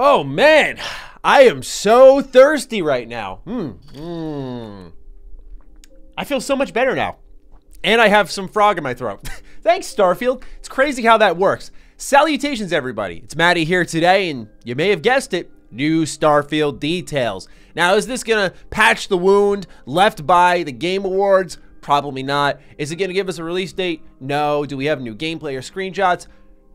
Oh man, I am so thirsty right now. I feel so much better now. And I have some frog in my throat. Thanks, Starfield. It's crazy how that works. Salutations, everybody. It's Matty here today, and you may have guessed it, new Starfield details. Now, is this gonna patch the wound left by the Game Awards? Probably not. Is it gonna give us a release date? No. Do we have new gameplay or screenshots?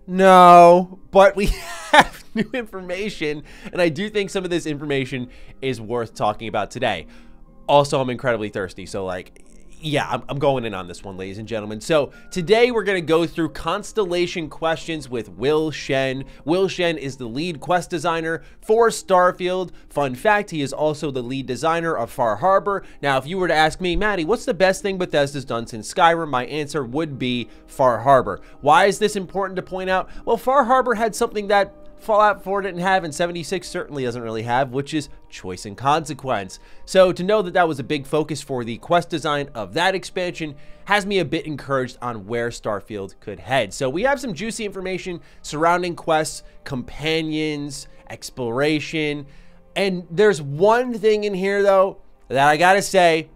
No, but we have new information, and I do think some of this information is worth talking about today. Also, I'm incredibly thirsty, so yeah, I'm going in on this one, ladies and gentlemen. So today we're going to go through constellation questions with Will Shen. Will Shen is the lead quest designer for Starfield. Fun fact, he is also the lead designer of Far Harbor. Now, if you were to ask me, Matty, what's the best thing Bethesda's done since Skyrim? My answer would be Far Harbor. Why is this important to point out? Well, Far Harbor had something that Fallout 4 didn't have, and 76 certainly doesn't really have, which is choice and consequence. So to know that that was a big focus for the quest design of that expansion has me a bit encouraged on where Starfield could head. So we have some juicy information surrounding quests, companions, exploration, and there's one thing in here though that I gotta say,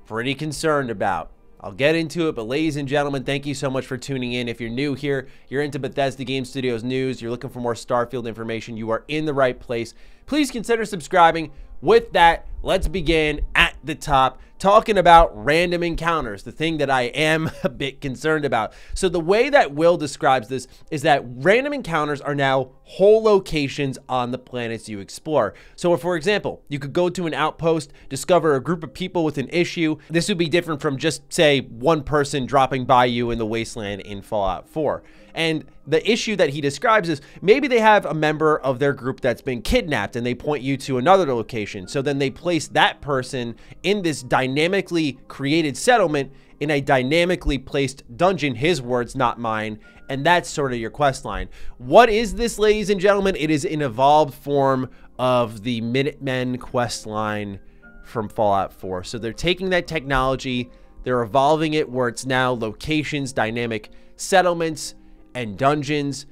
pretty concerned about. I'll get into it, but ladies and gentlemen, thank you so much for tuning in. If you're new here, you're into Bethesda Game Studios news, you're looking for more Starfield information, you are in the right place. Please consider subscribing. With that, let's begin at the top, talking about random encounters, the thing that I am a bit concerned about. So the way that Will describes this is that random encounters are now whole locations on the planets you explore. So for example, you could go to an outpost, discover a group of people with an issue. This would be different from just, say, one person dropping by you in the wasteland in Fallout 4. And the issue that he describes is maybe they have a member of their group that's been kidnapped and they point you to another location. So then they place that person in this dynamically created settlement in a dynamically placed dungeon, his words, not mine. And that's sort of your quest line. What is this, ladies and gentlemen? It is an evolved form of the Minutemen quest line from Fallout 4. So they're taking that technology, they're evolving it where it's now locations, dynamic settlements, and dungeons,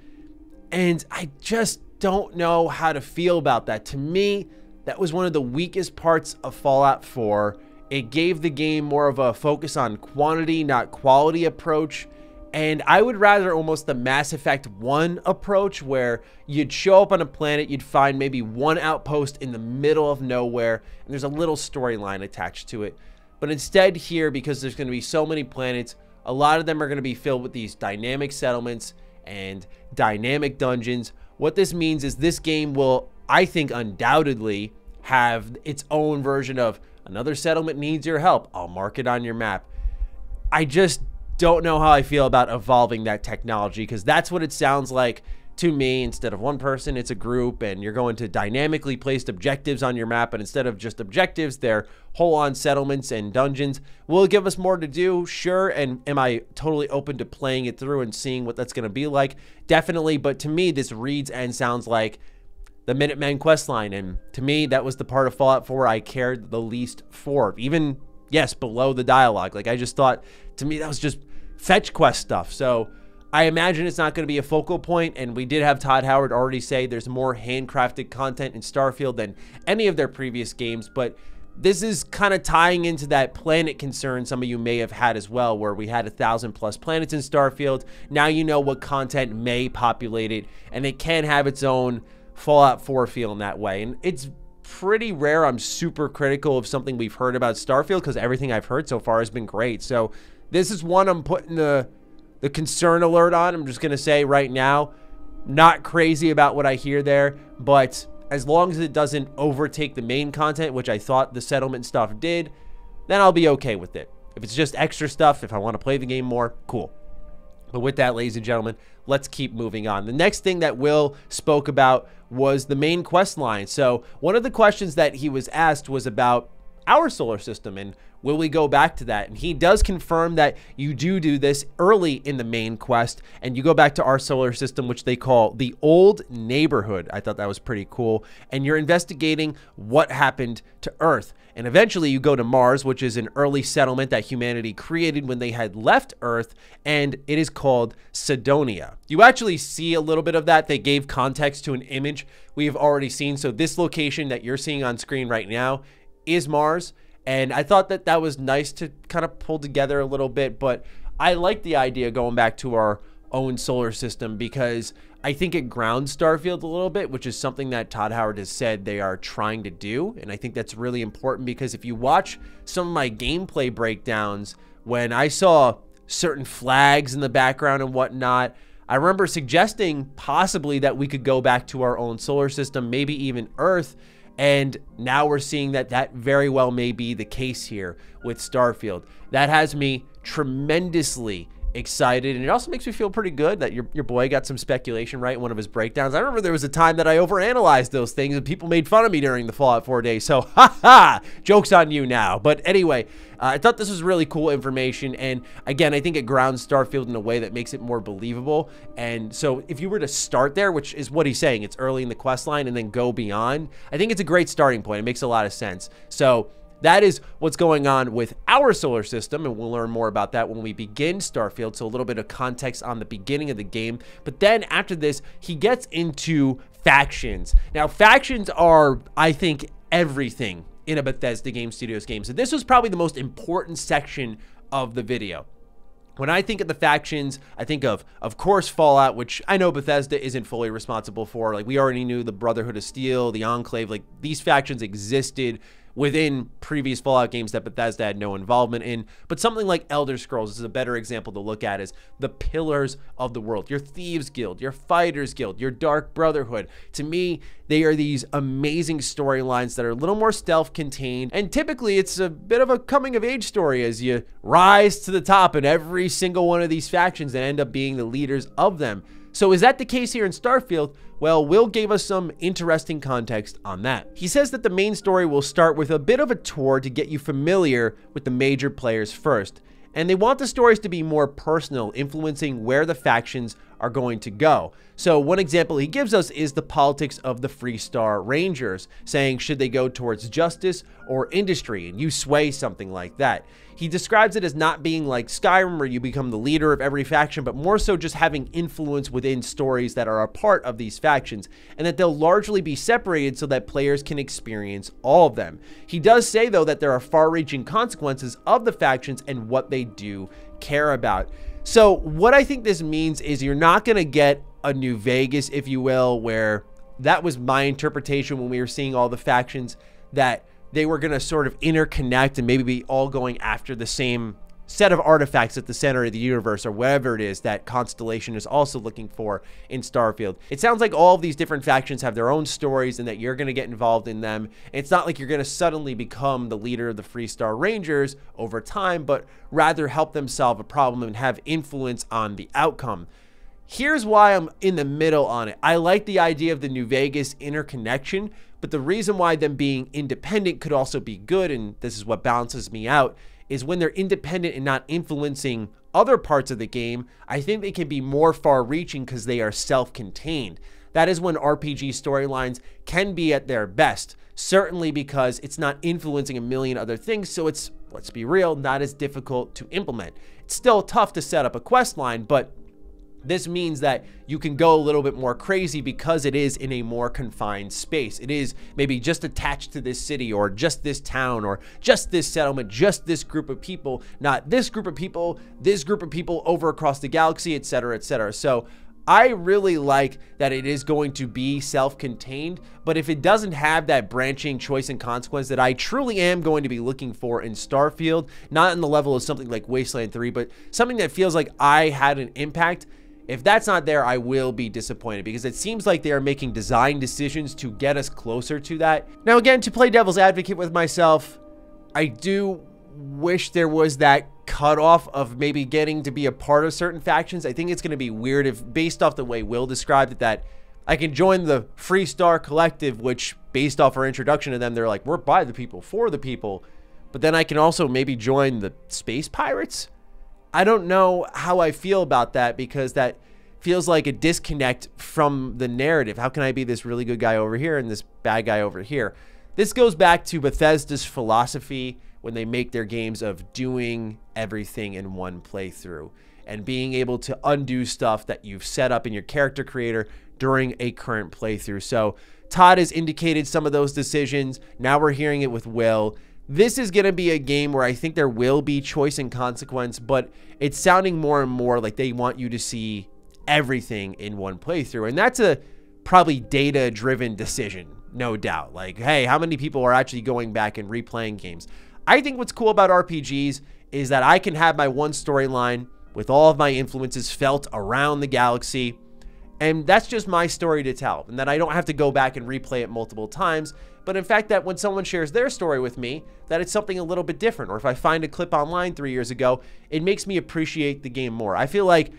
and I just don't know how to feel about that. To me, that was one of the weakest parts of Fallout 4. It gave the game more of a focus on quantity, not quality approach, and I would rather almost the Mass Effect 1 approach, where you'd show up on a planet, you'd find maybe one outpost in the middle of nowhere, and there's a little storyline attached to it. But instead here, because there's going to be so many planets, a lot of them are going to be filled with these dynamic settlements and dynamic dungeons. What this means is this game will, I think, undoubtedly have its own version of another settlement needs your help. I'll mark it on your map. I just don't know how I feel about evolving that technology, because that's what it sounds like to me. Instead of one person, it's a group, and you're going to dynamically placed objectives on your map, and instead of just objectives, they're whole-on settlements and dungeons. Will it give us more to do? Sure. And am I totally open to playing it through and seeing what that's going to be like? Definitely. But to me, this reads and sounds like the Minutemen questline, and to me, that was the part of Fallout 4 I cared the least for. Even, yes, below the dialogue. Like, I just thought, to me, that was just fetch quest stuff. So I imagine it's not going to be a focal point, and we did have Todd Howard already say there's more handcrafted content in Starfield than any of their previous games, but this is kind of tying into that planet concern some of you may have had as well, where we had 1,000+ planets in Starfield. Now you know what content may populate it, and it can have its own Fallout 4 feel in that way. And it's pretty rare I'm super critical of something we've heard about Starfield, because everything I've heard so far has been great. So this is one I'm putting the concern alert on. I'm just going to say right now, not crazy about what I hear there, but as long as it doesn't overtake the main content, which I thought the settlement stuff did, then I'll be okay with it. If it's just extra stuff, if I want to play the game more, cool. But with that, ladies and gentlemen, let's keep moving on. The next thing that Will spoke about was the main quest line. So one of the questions that he was asked was about our solar system, and will we go back to that? And he does confirm that you do this early in the main quest, and you go back to our solar system, which they call the Old Neighborhood. I thought that was pretty cool. And you're investigating what happened to Earth. And eventually you go to Mars, which is an early settlement that humanity created when they had left Earth, and it is called Cydonia. You actually see a little bit of that. They gave context to an image we have already seen. So this location that you're seeing on screen right now is Mars. And I thought that that was nice to kind of pull together a little bit, but I like the idea going back to our own solar system because I think it grounds Starfield a little bit, which is something that Todd Howard has said they are trying to do. And I think that's really important because if you watch some of my gameplay breakdowns, when I saw certain flags in the background and whatnot, I remember suggesting possibly that we could go back to our own solar system, maybe even Earth. And now we're seeing that that very well may be the case here with Starfield. That has me tremendously excited, and it also makes me feel pretty good that your boy got some speculation right in one of his breakdowns. I remember there was a time that I overanalyzed those things and people made fun of me during the Fallout 4 days, so haha, joke's on you now. But anyway, I thought this was really cool information, and again, I think it grounds Starfield in a way that makes it more believable. And so if you were to start there, which is what he's saying, it's early in the quest line, and then go beyond, I think it's a great starting point. It makes a lot of sense. So that is what's going on with our solar system, and we'll learn more about that when we begin Starfield, so a little bit of context on the beginning of the game. But then after this, he gets into factions. Now, factions are, I think, everything in a Bethesda Game Studios game. So this was probably the most important section of the video. When I think of the factions, I think of course, Fallout, which I know Bethesda isn't fully responsible for. Like, we already knew the Brotherhood of Steel, the Enclave, like these factions existed within previous Fallout games that Bethesda had no involvement in. But something like Elder Scrolls is a better example to look at as the pillars of the world. Your Thieves Guild, your Fighters Guild, your Dark Brotherhood. To me, they are these amazing storylines that are a little more self-contained, and typically it's a bit of a coming-of-age story as you rise to the top in every single one of these factions and end up being the leaders of them. So is that the case here in Starfield? Well, Will gave us some interesting context on that. He says that the main story will start with a bit of a tour to get you familiar with the major players first. And they want the stories to be more personal, influencing where the factions are going to go. So one example he gives us is the politics of the Freestar Rangers, saying should they go towards justice or industry, and you sway something like that. He describes it as not being like Skyrim where you become the leader of every faction, but more so just having influence within stories that are a part of these factions, and that they'll largely be separated so that players can experience all of them. He does say though that there are far-reaching consequences of the factions and what they do care about. So what I think this means is you're not going to get a New Vegas, if you will, where that was my interpretation when we were seeing all the factions, that they were going to sort of interconnect and maybe be all going after the same set of artifacts at the center of the universe, or whatever it is that Constellation is also looking for in Starfield. It sounds like all of these different factions have their own stories and that you're going to get involved in them. It's not like you're going to suddenly become the leader of the Freestar Rangers over time, but rather help them solve a problem and have influence on the outcome. Here's why I'm in the middle on it. I like the idea of the New Vegas interconnection, but the reason why them being independent could also be good, and this is what balances me out, is when they're independent and not influencing other parts of the game, I think they can be more far-reaching because they are self-contained. That is when RPG storylines can be at their best, certainly because it's not influencing a million other things, so it's, let's be real, not as difficult to implement. It's still tough to set up a quest line, but this means that you can go a little bit more crazy because it is in a more confined space. It is maybe just attached to this city or just this town or just this settlement, just this group of people, not this group of people, this group of people over across the galaxy, etc., etc. So I really like that it is going to be self-contained, but if it doesn't have that branching choice and consequence that I truly am going to be looking for in Starfield, not in the level of something like Wasteland 3, but something that feels like I had an impact, if that's not there, I will be disappointed because it seems like they are making design decisions to get us closer to that. Now, again, to play devil's advocate with myself, I do wish there was that cutoff of maybe getting to be a part of certain factions. I think it's going to be weird if, based off the way Will described it, that I can join the Freestar Collective, which based off our introduction to them, they're like, we're by the people, for the people. But then I can also maybe join the Space Pirates. I don't know how I feel about that, because that feels like a disconnect from the narrative. How can I be this really good guy over here and this bad guy over here? This goes back to Bethesda's philosophy when they make their games of doing everything in one playthrough and being able to undo stuff that you've set up in your character creator during a current playthrough. So Todd has indicated some of those decisions. Now we're hearing it with Will. This is going to be a game where I think there will be choice and consequence, but it's sounding more and more like they want you to see everything in one playthrough. And that's a probably data-driven decision, no doubt. Like, hey, how many people are actually going back and replaying games? I think what's cool about RPGs is that I can have my one storyline with all of my influences felt around the galaxy, and that's just my story to tell, and that I don't have to go back and replay it multiple times, but in fact that when someone shares their story with me, that it's something a little bit different. Or if I find a clip online 3 years ago, it makes me appreciate the game more. I feel like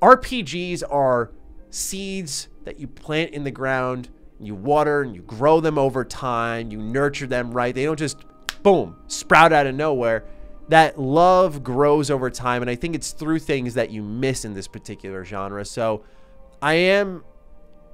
RPGs are seeds that you plant in the ground, you water and you grow them over time, you nurture them right. They don't just, boom, sprout out of nowhere. That love grows over time, and I think it's through things that you miss in this particular genre. So I am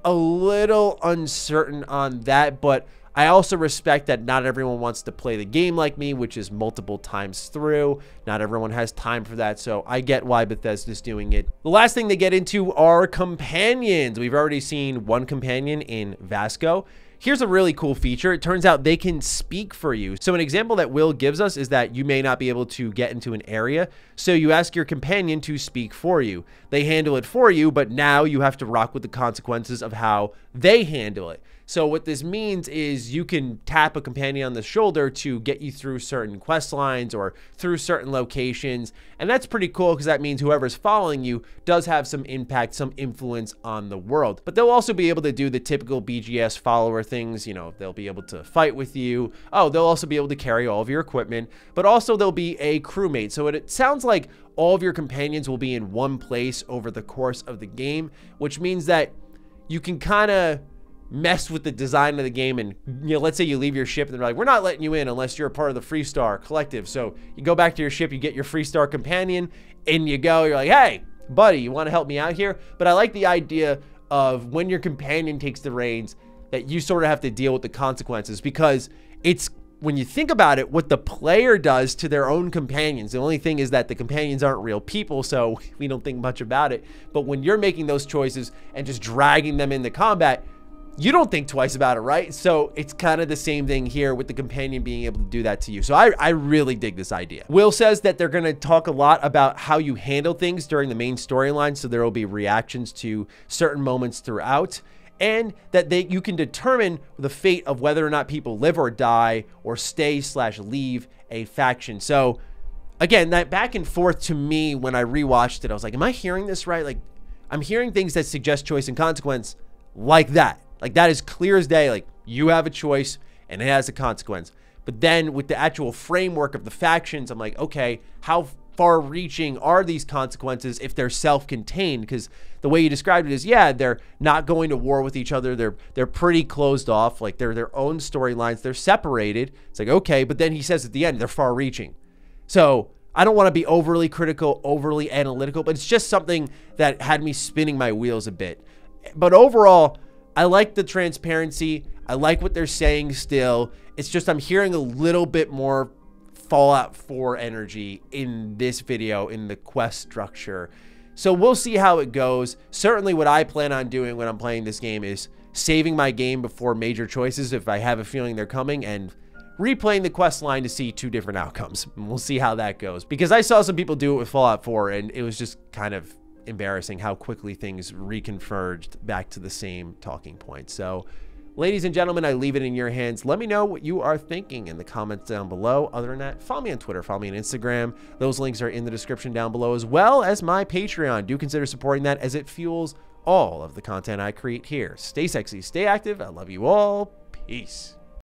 a little uncertain on that, but I also respect that not everyone wants to play the game like me, which is multiple times through. Not everyone has time for that, so I get why Bethesda's doing it. The last thing they get into are companions. We've already seen one companion in Vasco. Here's a really cool feature. It turns out they can speak for you. So an example that Will gives us is that you may not be able to get into an area, so you ask your companion to speak for you. They handle it for you, but now you have to rock with the consequences of how they handle it. So what this means is you can tap a companion on the shoulder to get you through certain quest lines or through certain locations. And that's pretty cool, because that means whoever's following you does have some impact, some influence on the world. But they'll also be able to do the typical BGS follower things. You know, they'll be able to fight with you. Oh, they'll also be able to carry all of your equipment, but also they'll be a crewmate. So it sounds like all of your companions will be in one place over the course of the game, which means that you can kind of mess with the design of the game. And, you know, let's say you leave your ship and they're like, we're not letting you in unless you're a part of the Freestar Collective. So you go back to your ship, you get your Freestar companion, and you go, you're like, hey, buddy, you want to help me out here? But I like the idea of when your companion takes the reins, that you sort of have to deal with the consequences, because it's, when you think about it, what the player does to their own companions. The only thing is that the companions aren't real people, so we don't think much about it. But when you're making those choices and just dragging them into combat, you don't think twice about it, right? So it's kind of the same thing here with the companion being able to do that to you. So I really dig this idea. Will says that they're going to talk a lot about how you handle things during the main storyline. So there will be reactions to certain moments throughout, and that you can determine the fate of whether or not people live or die or stay/leave a faction. So again, that back and forth to me, when I rewatched it, I was like, am I hearing this right? Like, I'm hearing things that suggest choice and consequence like that. Like, that is clear as day. Like, you have a choice and it has a consequence. But then with the actual framework of the factions, I'm like, okay, how far-reaching are these consequences if they're self-contained? Because the way you described it is, yeah, they're not going to war with each other. They're pretty closed off. Like, they're their own storylines. They're separated. It's like, okay, but then he says at the end, they're far-reaching. So I don't want to be overly critical, overly analytical, but it's just something that had me spinning my wheels a bit. But overall, I like the transparency. I like what they're saying still. It's just I'm hearing a little bit more Fallout 4 energy in this video, in the quest structure. So we'll see how it goes. Certainly what I plan on doing when I'm playing this game is saving my game before major choices if I have a feeling they're coming, and replaying the quest line to see two different outcomes. And we'll see how that goes. Because I saw some people do it with Fallout 4, and it was just kind of embarrassing how quickly things reconverged back to the same talking point. So, ladies and gentlemen, I leave it in your hands. Let me know what you are thinking in the comments down below. Other than that, follow me on Twitter, follow me on Instagram. Those links are in the description down below, as well as my Patreon. Do consider supporting that, as it fuels all of the content I create here. Stay sexy, stay active. I love you all. Peace.